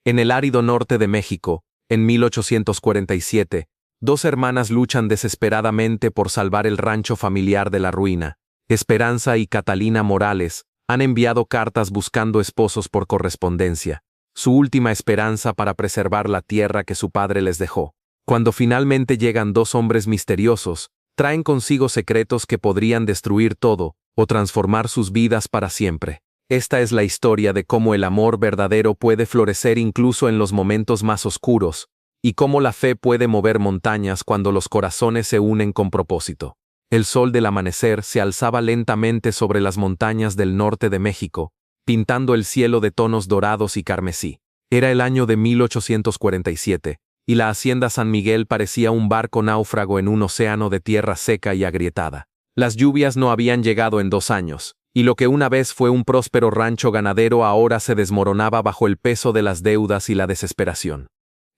En el árido norte de México, en 1847, dos hermanas luchan desesperadamente por salvar el rancho familiar de la ruina. Esperanza y Catalina Morales han enviado cartas buscando esposos por correspondencia, su última esperanza para preservar la tierra que su padre les dejó. Cuando finalmente llegan dos hombres misteriosos, traen consigo secretos que podrían destruir todo o transformar sus vidas para siempre. Esta es la historia de cómo el amor verdadero puede florecer incluso en los momentos más oscuros, y cómo la fe puede mover montañas cuando los corazones se unen con propósito. El sol del amanecer se alzaba lentamente sobre las montañas del norte de México, pintando el cielo de tonos dorados y carmesí. Era el año de 1847, y la hacienda San Miguel parecía un barco náufrago en un océano de tierra seca y agrietada. Las lluvias no habían llegado en 2 años, y lo que una vez fue un próspero rancho ganadero ahora se desmoronaba bajo el peso de las deudas y la desesperación.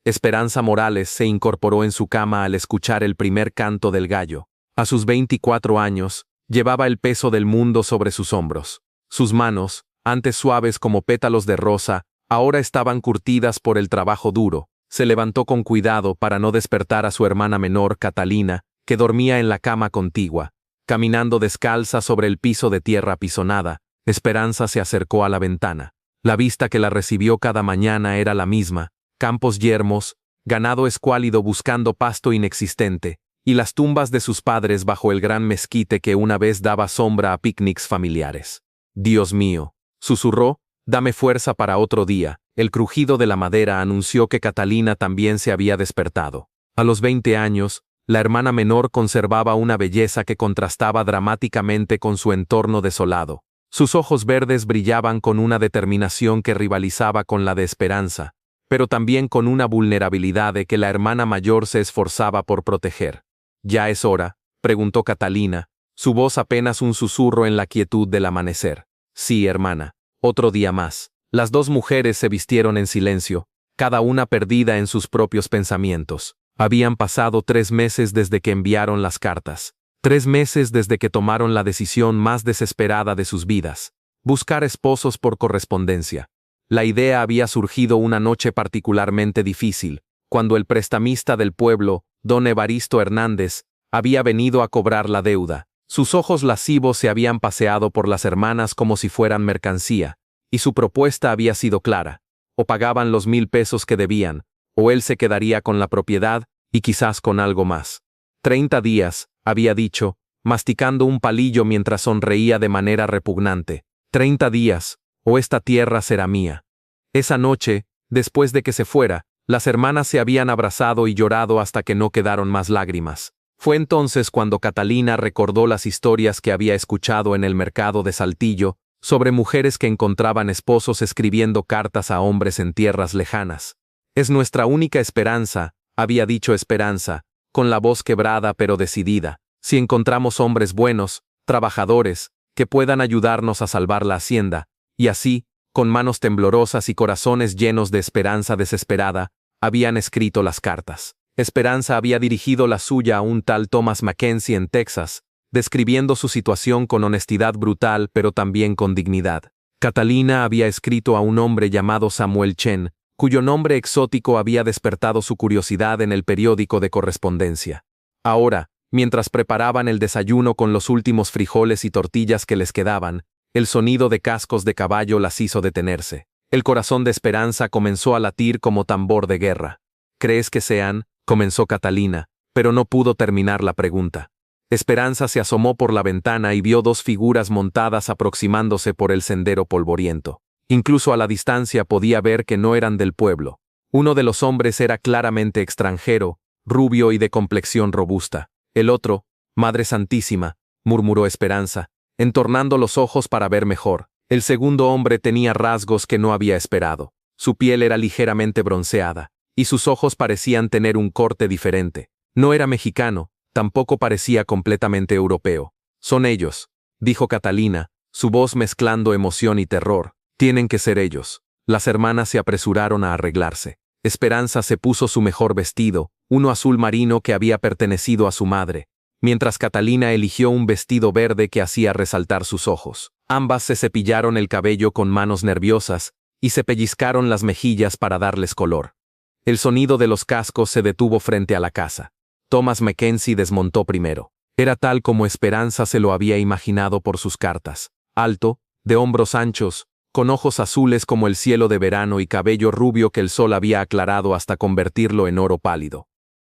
Esperanza Morales se incorporó en su cama al escuchar el primer canto del gallo. A sus 24 años, llevaba el peso del mundo sobre sus hombros. Sus manos, antes suaves como pétalos de rosa, ahora estaban curtidas por el trabajo duro. Se levantó con cuidado para no despertar a su hermana menor, Catalina, que dormía en la cama contigua. Caminando descalza sobre el piso de tierra apisonada, Esperanza se acercó a la ventana. La vista que la recibió cada mañana era la misma: campos yermos, ganado escuálido buscando pasto inexistente, y las tumbas de sus padres bajo el gran mezquite que una vez daba sombra a picnics familiares. «Dios mío», susurró, «dame fuerza para otro día». El crujido de la madera anunció que Catalina también se había despertado. A los 20 años, la hermana menor conservaba una belleza que contrastaba dramáticamente con su entorno desolado. Sus ojos verdes brillaban con una determinación que rivalizaba con la de Esperanza, pero también con una vulnerabilidad de que la hermana mayor se esforzaba por proteger. «¿Ya es hora?», preguntó Catalina, su voz apenas un susurro en la quietud del amanecer. «Sí, hermana, otro día más». Las dos mujeres se vistieron en silencio, cada una perdida en sus propios pensamientos. Habían pasado 3 meses desde que enviaron las cartas. 3 meses desde que tomaron la decisión más desesperada de sus vidas: buscar esposos por correspondencia. La idea había surgido una noche particularmente difícil, cuando el prestamista del pueblo, don Evaristo Hernández, había venido a cobrar la deuda. Sus ojos lascivos se habían paseado por las hermanas como si fueran mercancía, y su propuesta había sido clara: o pagaban los 1000 pesos que debían, o él se quedaría con la propiedad y quizás con algo más. 30 días, había dicho, masticando un palillo mientras sonreía de manera repugnante. 30 días, o esta tierra será mía. Esa noche, después de que se fuera, las hermanas se habían abrazado y llorado hasta que no quedaron más lágrimas. Fue entonces cuando Catalina recordó las historias que había escuchado en el mercado de Saltillo, sobre mujeres que encontraban esposos escribiendo cartas a hombres en tierras lejanas. «Es nuestra única esperanza», había dicho Esperanza, con la voz quebrada pero decidida. «Si encontramos hombres buenos, trabajadores, que puedan ayudarnos a salvar la hacienda». Y así, con manos temblorosas y corazones llenos de esperanza desesperada, habían escrito las cartas. Esperanza había dirigido la suya a un tal Thomas Mackenzie en Texas, describiendo su situación con honestidad brutal pero también con dignidad. Catalina había escrito a un hombre llamado Samuel Chen, cuyo nombre exótico había despertado su curiosidad en el periódico de correspondencia. Ahora, mientras preparaban el desayuno con los últimos frijoles y tortillas que les quedaban, el sonido de cascos de caballo las hizo detenerse. El corazón de Esperanza comenzó a latir como tambor de guerra. «¿Crees que sean?», comenzó Catalina, pero no pudo terminar la pregunta. Esperanza se asomó por la ventana y vio 2 figuras montadas aproximándose por el sendero polvoriento. Incluso a la distancia podía ver que no eran del pueblo. Uno de los hombres era claramente extranjero, rubio y de complexión robusta. El otro, «Madre Santísima», murmuró Esperanza, entornando los ojos para ver mejor. El segundo hombre tenía rasgos que no había esperado. Su piel era ligeramente bronceada, y sus ojos parecían tener un corte diferente. No era mexicano, tampoco parecía completamente europeo. «Son ellos», dijo Catalina, su voz mezclando emoción y terror. «Tienen que ser ellos». Las hermanas se apresuraron a arreglarse. Esperanza se puso su mejor vestido, uno azul marino que había pertenecido a su madre, mientras Catalina eligió un vestido verde que hacía resaltar sus ojos. Ambas se cepillaron el cabello con manos nerviosas, y se pellizcaron las mejillas para darles color. El sonido de los cascos se detuvo frente a la casa. Thomas Mackenzie desmontó primero. Era tal como Esperanza se lo había imaginado por sus cartas. Alto, de hombros anchos, con ojos azules como el cielo de verano y cabello rubio que el sol había aclarado hasta convertirlo en oro pálido.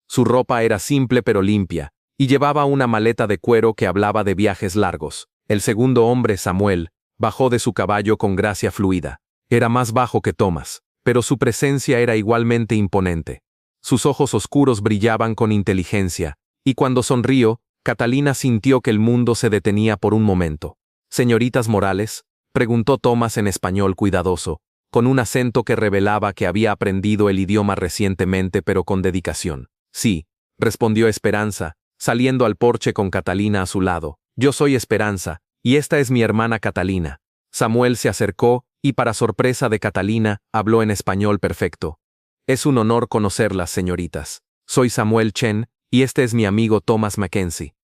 Su ropa era simple pero limpia, y llevaba una maleta de cuero que hablaba de viajes largos. El segundo hombre, Samuel, bajó de su caballo con gracia fluida. Era más bajo que Thomas, pero su presencia era igualmente imponente. Sus ojos oscuros brillaban con inteligencia, y cuando sonrió, Catalina sintió que el mundo se detenía por un momento. «¿Señoritas Morales?», preguntó Thomas en español cuidadoso, con un acento que revelaba que había aprendido el idioma recientemente pero con dedicación. «Sí», respondió Esperanza, saliendo al porche con Catalina a su lado. «Yo soy Esperanza, y esta es mi hermana Catalina». Samuel se acercó, y para sorpresa de Catalina, habló en español perfecto. «Es un honor conocerlas, señoritas. Soy Samuel Chen, y este es mi amigo Thomas Mackenzie».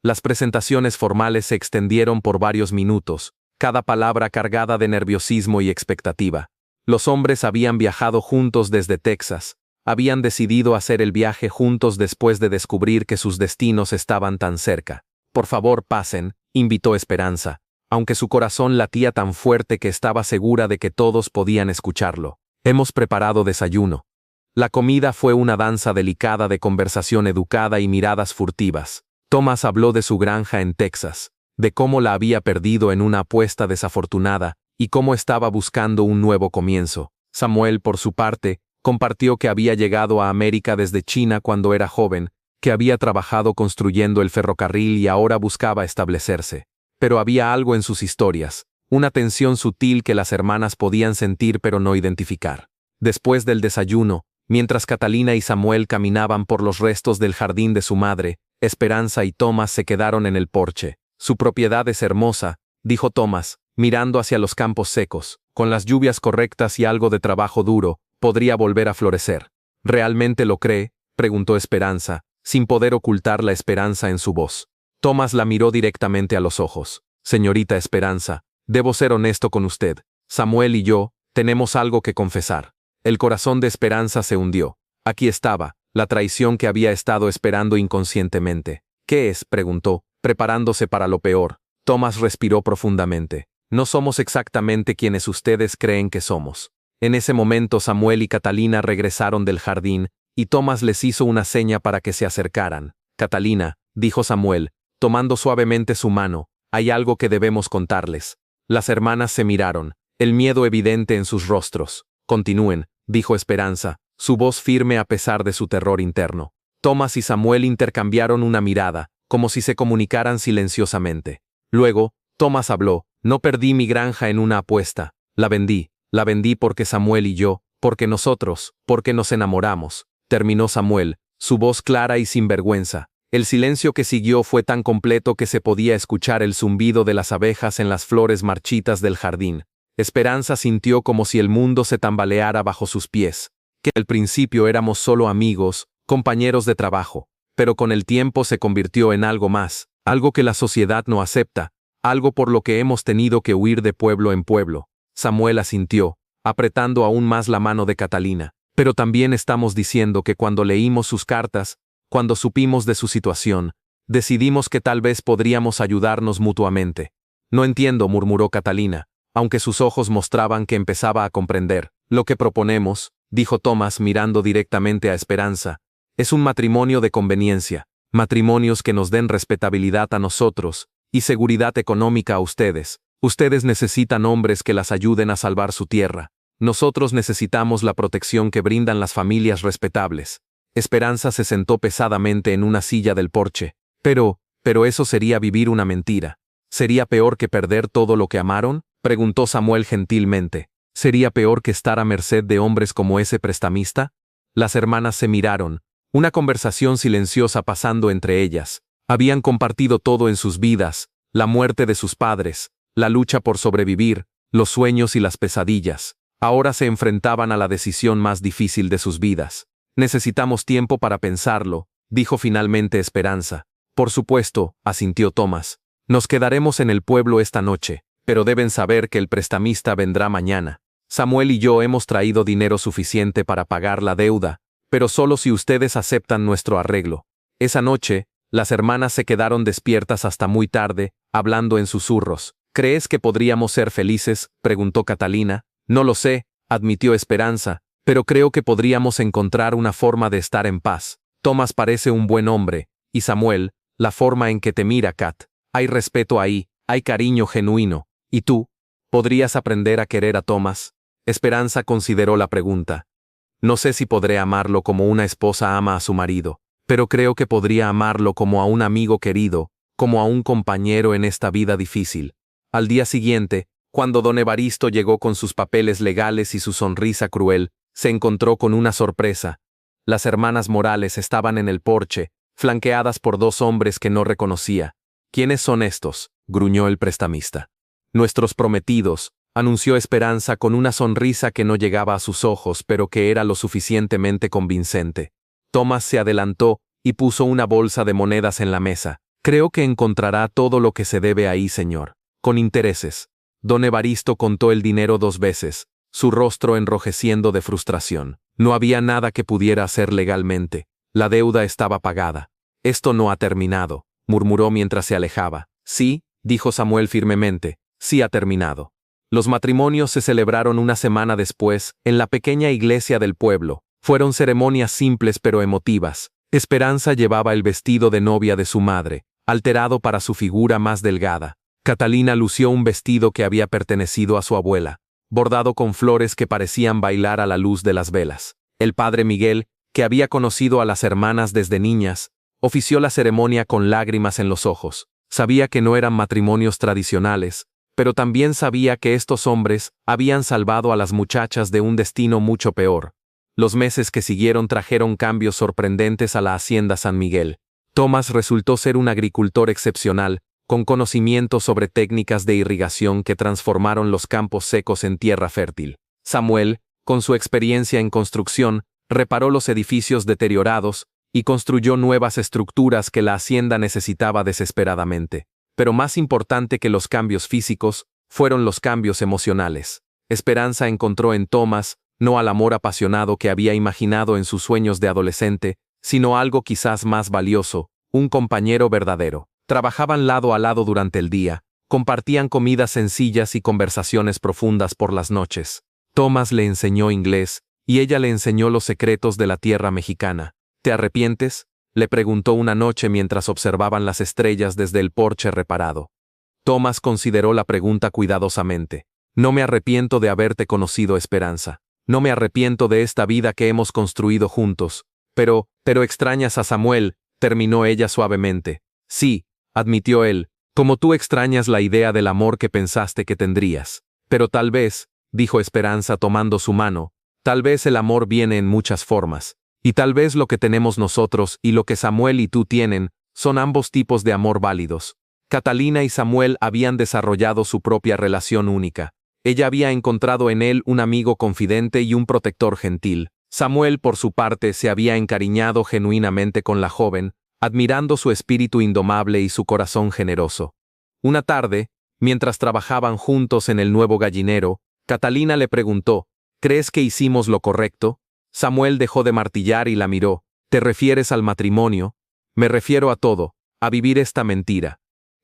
Las presentaciones formales se extendieron por varios minutos, cada palabra cargada de nerviosismo y expectativa. Los hombres habían viajado juntos desde Texas, habían decidido hacer el viaje juntos después de descubrir que sus destinos estaban tan cerca. «Por favor, pasen», invitó Esperanza, aunque su corazón latía tan fuerte que estaba segura de que todos podían escucharlo. «Hemos preparado desayuno». La comida fue una danza delicada de conversación educada y miradas furtivas. Thomas habló de su granja en Texas, de cómo la había perdido en una apuesta desafortunada y cómo estaba buscando un nuevo comienzo. Samuel, por su parte, compartió que había llegado a América desde China cuando era joven, que había trabajado construyendo el ferrocarril y ahora buscaba establecerse. Pero había algo en sus historias, una tensión sutil que las hermanas podían sentir pero no identificar. Después del desayuno, mientras Catalina y Samuel caminaban por los restos del jardín de su madre, Esperanza y Thomas se quedaron en el porche. «Su propiedad es hermosa», dijo Thomas, mirando hacia los campos secos. «Con las lluvias correctas y algo de trabajo duro, podría volver a florecer». «¿Realmente lo cree?», preguntó Esperanza, sin poder ocultar la esperanza en su voz. Thomas la miró directamente a los ojos. «Señorita Esperanza, debo ser honesto con usted. Samuel y yo tenemos algo que confesar». El corazón de Esperanza se hundió. Aquí estaba, la traición que había estado esperando inconscientemente. «¿Qué es?», preguntó, preparándose para lo peor. Thomas respiró profundamente. «No somos exactamente quienes ustedes creen que somos». En ese momento Samuel y Catalina regresaron del jardín, y Thomas les hizo una seña para que se acercaran. «Catalina», dijo Samuel, tomando suavemente su mano, «hay algo que debemos contarles». Las hermanas se miraron, el miedo evidente en sus rostros. «Continúen», dijo Esperanza, su voz firme a pesar de su terror interno. Thomas y Samuel intercambiaron una mirada, como si se comunicaran silenciosamente. Luego, Thomas habló: «No perdí mi granja en una apuesta. La vendí porque Samuel y yo, porque nosotros, porque nos enamoramos», terminó Samuel, su voz clara y sin vergüenza. El silencio que siguió fue tan completo que se podía escuchar el zumbido de las abejas en las flores marchitas del jardín. Esperanza sintió como si el mundo se tambaleara bajo sus pies, que al principio éramos solo amigos, compañeros de trabajo, pero con el tiempo se convirtió en algo más, algo que la sociedad no acepta, algo por lo que hemos tenido que huir de pueblo en pueblo. Samuel asintió, apretando aún más la mano de Catalina. «Pero también estamos diciendo que cuando leímos sus cartas, cuando supimos de su situación, decidimos que tal vez podríamos ayudarnos mutuamente». «No entiendo», murmuró Catalina, aunque sus ojos mostraban que empezaba a comprender. «Lo que proponemos», dijo Thomas mirando directamente a Esperanza, «es un matrimonio de conveniencia, matrimonios que nos den respetabilidad a nosotros y seguridad económica a ustedes. Ustedes necesitan hombres que las ayuden a salvar su tierra. Nosotros necesitamos la protección que brindan las familias respetables». Esperanza se sentó pesadamente en una silla del porche. Pero eso sería vivir una mentira. «¿Sería peor que perder todo lo que amaron?», preguntó Samuel gentilmente. «¿Sería peor que estar a merced de hombres como ese prestamista?». Las hermanas se miraron, una conversación silenciosa pasando entre ellas. Habían compartido todo en sus vidas, la muerte de sus padres, la lucha por sobrevivir, los sueños y las pesadillas. Ahora se enfrentaban a la decisión más difícil de sus vidas. «Necesitamos tiempo para pensarlo», dijo finalmente Esperanza. «Por supuesto», asintió Thomas. «Nos quedaremos en el pueblo esta noche, pero deben saber que el prestamista vendrá mañana». Samuel y yo hemos traído dinero suficiente para pagar la deuda, pero solo si ustedes aceptan nuestro arreglo. Esa noche, las hermanas se quedaron despiertas hasta muy tarde, hablando en susurros. ¿Crees que podríamos ser felices?, preguntó Catalina. No lo sé, admitió Esperanza, pero creo que podríamos encontrar una forma de estar en paz. Tomás parece un buen hombre, y Samuel, la forma en que te mira, Kat. Hay respeto ahí, hay cariño genuino. ¿Y tú? ¿Podrías aprender a querer a Tomás? Esperanza consideró la pregunta. No sé si podré amarlo como una esposa ama a su marido, pero creo que podría amarlo como a un amigo querido, como a un compañero en esta vida difícil. Al día siguiente, cuando don Evaristo llegó con sus papeles legales y su sonrisa cruel, se encontró con una sorpresa. Las hermanas Morales estaban en el porche, flanqueadas por dos hombres que no reconocía. ¿Quiénes son estos?, gruñó el prestamista. Nuestros prometidos, anunció Esperanza con una sonrisa que no llegaba a sus ojos, pero que era lo suficientemente convincente. Tomás se adelantó y puso una bolsa de monedas en la mesa. Creo que encontrará todo lo que se debe ahí, señor. Con intereses. Don Evaristo contó el dinero 2 veces, su rostro enrojeciendo de frustración. No había nada que pudiera hacer legalmente. La deuda estaba pagada. Esto no ha terminado, murmuró mientras se alejaba. Sí, dijo Samuel firmemente, sí ha terminado. Los matrimonios se celebraron una semana después, en la pequeña iglesia del pueblo. Fueron ceremonias simples pero emotivas. Esperanza llevaba el vestido de novia de su madre, alterado para su figura más delgada. Catalina lució un vestido que había pertenecido a su abuela, bordado con flores que parecían bailar a la luz de las velas. El padre Miguel, que había conocido a las hermanas desde niñas, ofició la ceremonia con lágrimas en los ojos. Sabía que no eran matrimonios tradicionales, pero también sabía que estos hombres habían salvado a las muchachas de un destino mucho peor. Los meses que siguieron trajeron cambios sorprendentes a la hacienda San Miguel. Tomás resultó ser un agricultor excepcional, con conocimientos sobre técnicas de irrigación que transformaron los campos secos en tierra fértil. Samuel, con su experiencia en construcción, reparó los edificios deteriorados y construyó nuevas estructuras que la hacienda necesitaba desesperadamente. Pero más importante que los cambios físicos, fueron los cambios emocionales. Esperanza encontró en Tomás, no al amor apasionado que había imaginado en sus sueños de adolescente, sino algo quizás más valioso, un compañero verdadero. Trabajaban lado a lado durante el día, compartían comidas sencillas y conversaciones profundas por las noches. Tomás le enseñó inglés, y ella le enseñó los secretos de la tierra mexicana. ¿Te arrepientes?, le preguntó una noche mientras observaban las estrellas desde el porche reparado. Tomás consideró la pregunta cuidadosamente. No me arrepiento de haberte conocido, Esperanza. No me arrepiento de esta vida que hemos construido juntos. Pero extrañas a Samuel, terminó ella suavemente. Sí, admitió él, como tú extrañas la idea del amor que pensaste que tendrías. Pero tal vez, dijo Esperanza tomando su mano, tal vez el amor viene en muchas formas. Y tal vez lo que tenemos nosotros y lo que Samuel y tú tienen, son ambos tipos de amor válidos. Catalina y Samuel habían desarrollado su propia relación única. Ella había encontrado en él un amigo confidente y un protector gentil. Samuel, por su parte, se había encariñado genuinamente con la joven, admirando su espíritu indomable y su corazón generoso. Una tarde, mientras trabajaban juntos en el nuevo gallinero, Catalina le preguntó, ¿crees que hicimos lo correcto? Samuel dejó de martillar y la miró. ¿Te refieres al matrimonio? Me refiero a todo, a vivir esta mentira.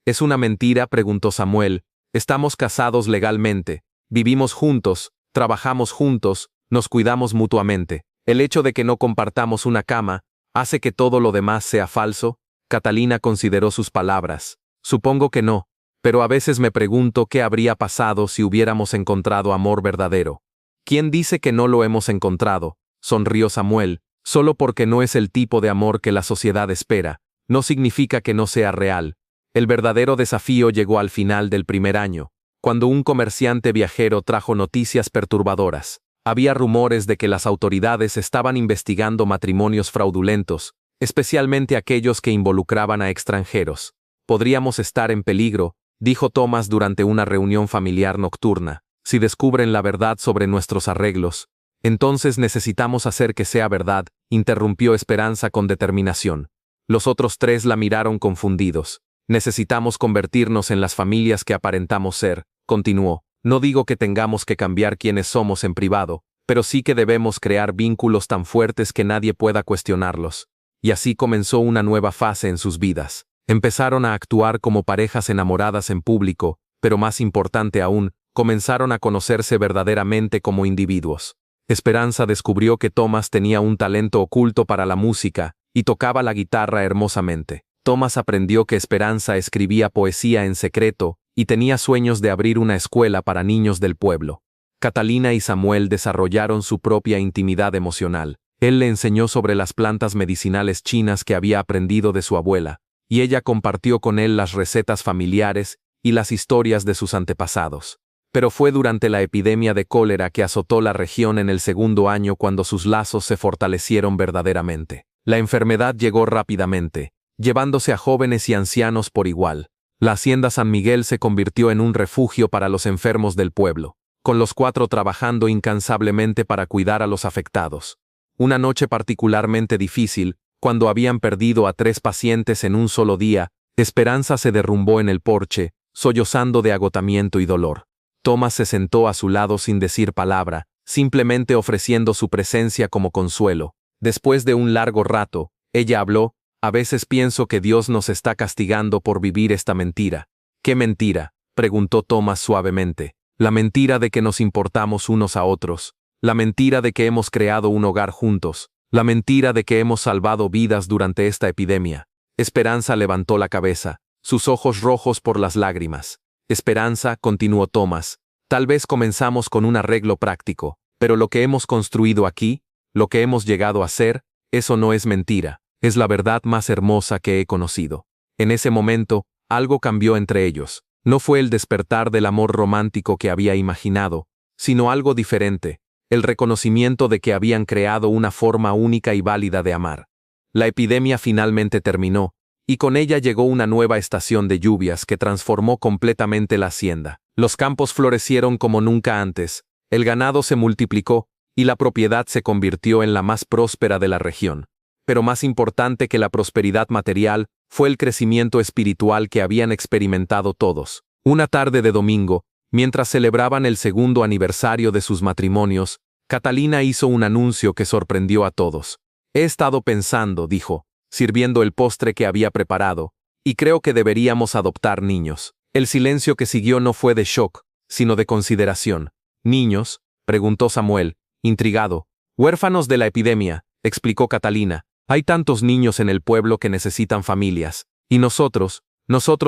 ¿Es una mentira?, preguntó Samuel. Estamos casados legalmente, vivimos juntos, trabajamos juntos, nos cuidamos mutuamente. El hecho de que no compartamos una cama, ¿hace que todo lo demás sea falso? Catalina consideró sus palabras. Supongo que no, pero a veces me pregunto qué habría pasado si hubiéramos encontrado amor verdadero. ¿Quién dice que no lo hemos encontrado?, sonrió Samuel. Solo porque no es el tipo de amor que la sociedad espera, no significa que no sea real. El verdadero desafío llegó al final del primer año, cuando un comerciante viajero trajo noticias perturbadoras. Había rumores de que las autoridades estaban investigando matrimonios fraudulentos, especialmente aquellos que involucraban a extranjeros. Podríamos estar en peligro, dijo Tomás durante una reunión familiar nocturna. Si descubren la verdad sobre nuestros arreglos, entonces necesitamos hacer que sea verdad, interrumpió Esperanza con determinación. Los otros tres la miraron confundidos. Necesitamos convertirnos en las familias que aparentamos ser, continuó. No digo que tengamos que cambiar quienes somos en privado, pero sí que debemos crear vínculos tan fuertes que nadie pueda cuestionarlos. Y así comenzó una nueva fase en sus vidas. Empezaron a actuar como parejas enamoradas en público, pero más importante aún, comenzaron a conocerse verdaderamente como individuos. Esperanza descubrió que Thomas tenía un talento oculto para la música, y tocaba la guitarra hermosamente. Thomas aprendió que Esperanza escribía poesía en secreto, y tenía sueños de abrir una escuela para niños del pueblo. Catalina y Samuel desarrollaron su propia intimidad emocional. Él le enseñó sobre las plantas medicinales chinas que había aprendido de su abuela, y ella compartió con él las recetas familiares y las historias de sus antepasados. Pero fue durante la epidemia de cólera que azotó la región en el segundo año cuando sus lazos se fortalecieron verdaderamente. La enfermedad llegó rápidamente, llevándose a jóvenes y ancianos por igual. La hacienda San Miguel se convirtió en un refugio para los enfermos del pueblo, con los 4 trabajando incansablemente para cuidar a los afectados. Una noche particularmente difícil, cuando habían perdido a 3 pacientes en un solo día, Esperanza se derrumbó en el porche, sollozando de agotamiento y dolor. Thomas se sentó a su lado sin decir palabra, simplemente ofreciendo su presencia como consuelo. Después de un largo rato, ella habló: «A veces pienso que Dios nos está castigando por vivir esta mentira». «¿Qué mentira?», preguntó Thomas suavemente. «La mentira de que nos importamos unos a otros. La mentira de que hemos creado un hogar juntos. La mentira de que hemos salvado vidas durante esta epidemia». Esperanza levantó la cabeza, sus ojos rojos por las lágrimas. «Esperanza», continuó Thomas, «tal vez comenzamos con un arreglo práctico, pero lo que hemos construido aquí, lo que hemos llegado a ser, eso no es mentira, es la verdad más hermosa que he conocido». En ese momento, algo cambió entre ellos. No fue el despertar del amor romántico que había imaginado, sino algo diferente, el reconocimiento de que habían creado una forma única y válida de amar. La epidemia finalmente terminó, y con ella llegó una nueva estación de lluvias que transformó completamente la hacienda. Los campos florecieron como nunca antes, el ganado se multiplicó, y la propiedad se convirtió en la más próspera de la región. Pero más importante que la prosperidad material, fue el crecimiento espiritual que habían experimentado todos. Una tarde de domingo, mientras celebraban el segundo aniversario de sus matrimonios, Catalina hizo un anuncio que sorprendió a todos. «He estado pensando», dijo, sirviendo el postre que había preparado, «y creo que deberíamos adoptar niños». El silencio que siguió no fue de shock, sino de consideración. «¿Niños?», preguntó Samuel, intrigado. «Huérfanos de la epidemia», explicó Catalina. «Hay tantos niños en el pueblo que necesitan familias. Y nosotros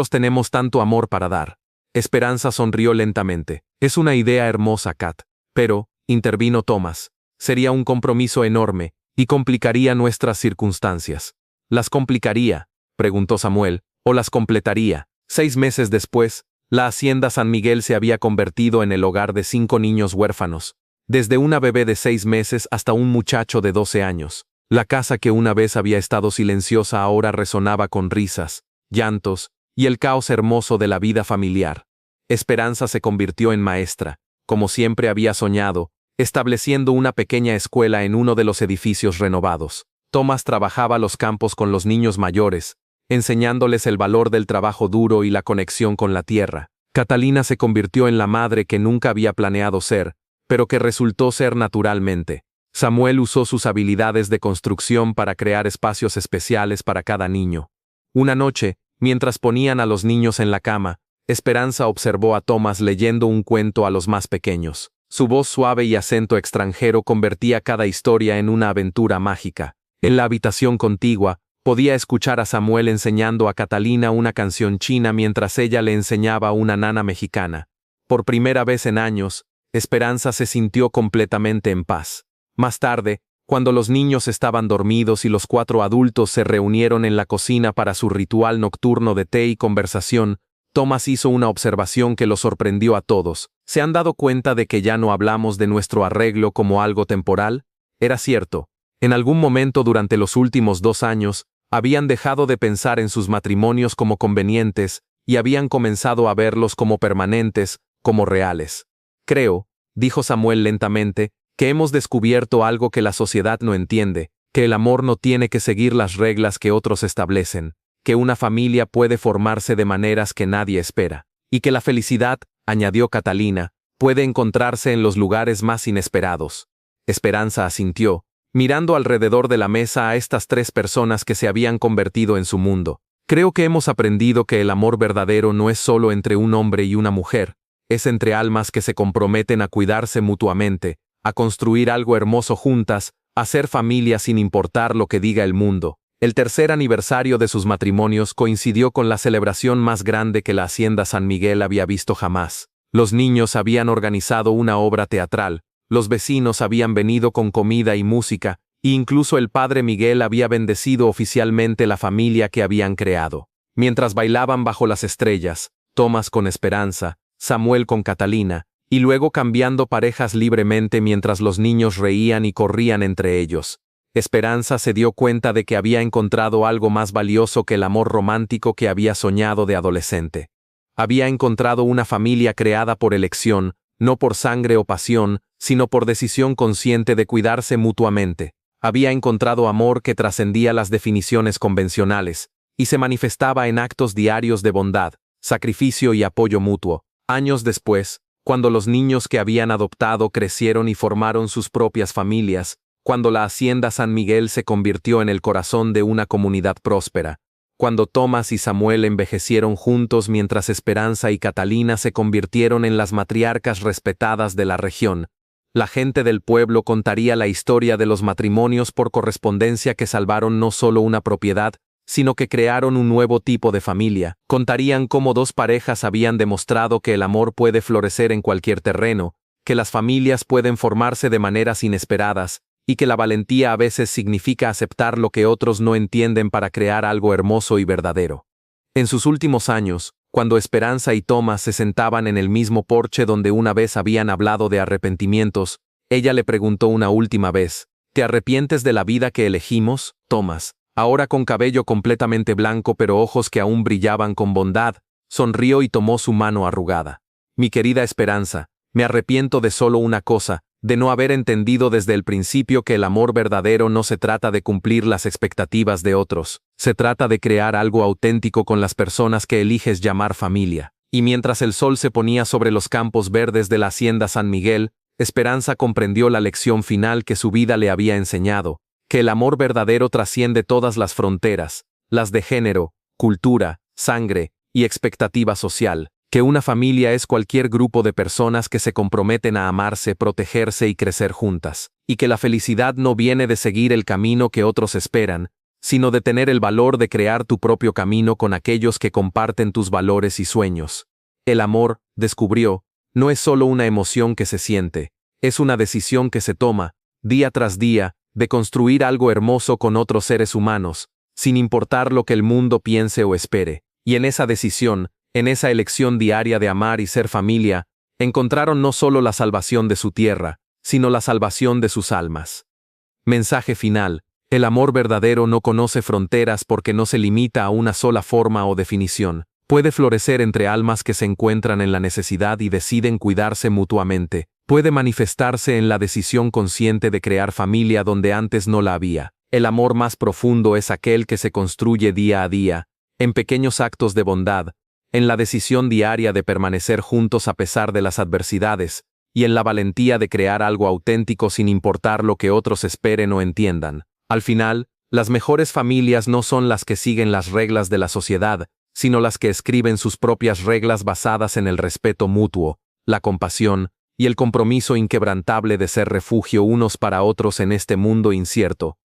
tenemos tanto amor para dar». Esperanza sonrió lentamente. «Es una idea hermosa, Kat. Pero», intervino Thomas, «sería un compromiso enorme, y complicaría nuestras circunstancias». «¿Las complicaría?», preguntó Samuel, «o las completaría». 6 meses después, la hacienda San Miguel se había convertido en el hogar de 5 niños huérfanos, desde una bebé de 6 meses hasta un muchacho de 12 años. La casa que una vez había estado silenciosa ahora resonaba con risas, llantos y el caos hermoso de la vida familiar. Esperanza se convirtió en maestra, como siempre había soñado, estableciendo una pequeña escuela en uno de los edificios renovados. Thomas trabajaba los campos con los niños mayores, enseñándoles el valor del trabajo duro y la conexión con la tierra. Catalina se convirtió en la madre que nunca había planeado ser, pero que resultó ser naturalmente. Samuel usó sus habilidades de construcción para crear espacios especiales para cada niño. Una noche, mientras ponían a los niños en la cama, Esperanza observó a Thomas leyendo un cuento a los más pequeños. Su voz suave y acento extranjero convertía cada historia en una aventura mágica. En la habitación contigua, podía escuchar a Samuel enseñando a Catalina una canción china mientras ella le enseñaba una nana mexicana. Por primera vez en años, Esperanza se sintió completamente en paz. Más tarde, cuando los niños estaban dormidos y los 4 adultos se reunieron en la cocina para su ritual nocturno de té y conversación, Thomas hizo una observación que lo sorprendió a todos. ¿Se han dado cuenta de que ya no hablamos de nuestro arreglo como algo temporal? Era cierto. En algún momento durante los últimos 2 años, habían dejado de pensar en sus matrimonios como convenientes y habían comenzado a verlos como permanentes, como reales. «Creo», dijo Samuel lentamente, «que hemos descubierto algo que la sociedad no entiende, que el amor no tiene que seguir las reglas que otros establecen, que una familia puede formarse de maneras que nadie espera, y que la felicidad», añadió Catalina, puede encontrarse en los lugares más inesperados. Esperanza asintió, mirando alrededor de la mesa a estas tres personas que se habían convertido en su mundo. Creo que hemos aprendido que el amor verdadero no es solo entre un hombre y una mujer, es entre almas que se comprometen a cuidarse mutuamente, a construir algo hermoso juntas, a ser familia sin importar lo que diga el mundo. El tercer aniversario de sus matrimonios coincidió con la celebración más grande que la Hacienda San Miguel había visto jamás. Los niños habían organizado una obra teatral, los vecinos habían venido con comida y música, e incluso el padre Miguel había bendecido oficialmente la familia que habían creado. Mientras bailaban bajo las estrellas, Tomás con Esperanza, Samuel con Catalina, y luego cambiando parejas libremente mientras los niños reían y corrían entre ellos. Esperanza se dio cuenta de que había encontrado algo más valioso que el amor romántico que había soñado de adolescente. Había encontrado una familia creada por elección, no por sangre o pasión, sino por decisión consciente de cuidarse mutuamente. Había encontrado amor que trascendía las definiciones convencionales, y se manifestaba en actos diarios de bondad, sacrificio y apoyo mutuo. Años después, cuando los niños que habían adoptado crecieron y formaron sus propias familias, cuando la Hacienda San Miguel se convirtió en el corazón de una comunidad próspera, cuando Tomás y Samuel envejecieron juntos mientras Esperanza y Catalina se convirtieron en las matriarcas respetadas de la región, la gente del pueblo contaría la historia de los matrimonios por correspondencia que salvaron no solo una propiedad, sino que crearon un nuevo tipo de familia. Contarían cómo dos parejas habían demostrado que el amor puede florecer en cualquier terreno, que las familias pueden formarse de maneras inesperadas, y que la valentía a veces significa aceptar lo que otros no entienden para crear algo hermoso y verdadero. En sus últimos años, cuando Esperanza y Tomás se sentaban en el mismo porche donde una vez habían hablado de arrepentimientos, ella le preguntó una última vez, ¿te arrepientes de la vida que elegimos, Tomás? Ahora con cabello completamente blanco pero ojos que aún brillaban con bondad, sonrió y tomó su mano arrugada. Mi querida Esperanza, me arrepiento de solo una cosa, de no haber entendido desde el principio que el amor verdadero no se trata de cumplir las expectativas de otros, se trata de crear algo auténtico con las personas que eliges llamar familia. Y mientras el sol se ponía sobre los campos verdes de la Hacienda San Miguel, Esperanza comprendió la lección final que su vida le había enseñado, que el amor verdadero trasciende todas las fronteras, las de género, cultura, sangre y expectativa social, que una familia es cualquier grupo de personas que se comprometen a amarse, protegerse y crecer juntas, y que la felicidad no viene de seguir el camino que otros esperan, sino de tener el valor de crear tu propio camino con aquellos que comparten tus valores y sueños. El amor, descubrió, no es solo una emoción que se siente, es una decisión que se toma, día tras día, de construir algo hermoso con otros seres humanos, sin importar lo que el mundo piense o espere, y en esa decisión, en esa elección diaria de amar y ser familia, encontraron no solo la salvación de su tierra, sino la salvación de sus almas. Mensaje final: el amor verdadero no conoce fronteras porque no se limita a una sola forma o definición. Puede florecer entre almas que se encuentran en la necesidad y deciden cuidarse mutuamente. Puede manifestarse en la decisión consciente de crear familia donde antes no la había. El amor más profundo es aquel que se construye día a día, en pequeños actos de bondad, en la decisión diaria de permanecer juntos a pesar de las adversidades, y en la valentía de crear algo auténtico sin importar lo que otros esperen o entiendan. Al final, las mejores familias no son las que siguen las reglas de la sociedad, sino las que escriben sus propias reglas basadas en el respeto mutuo, la compasión y el compromiso inquebrantable de ser refugio unos para otros en este mundo incierto.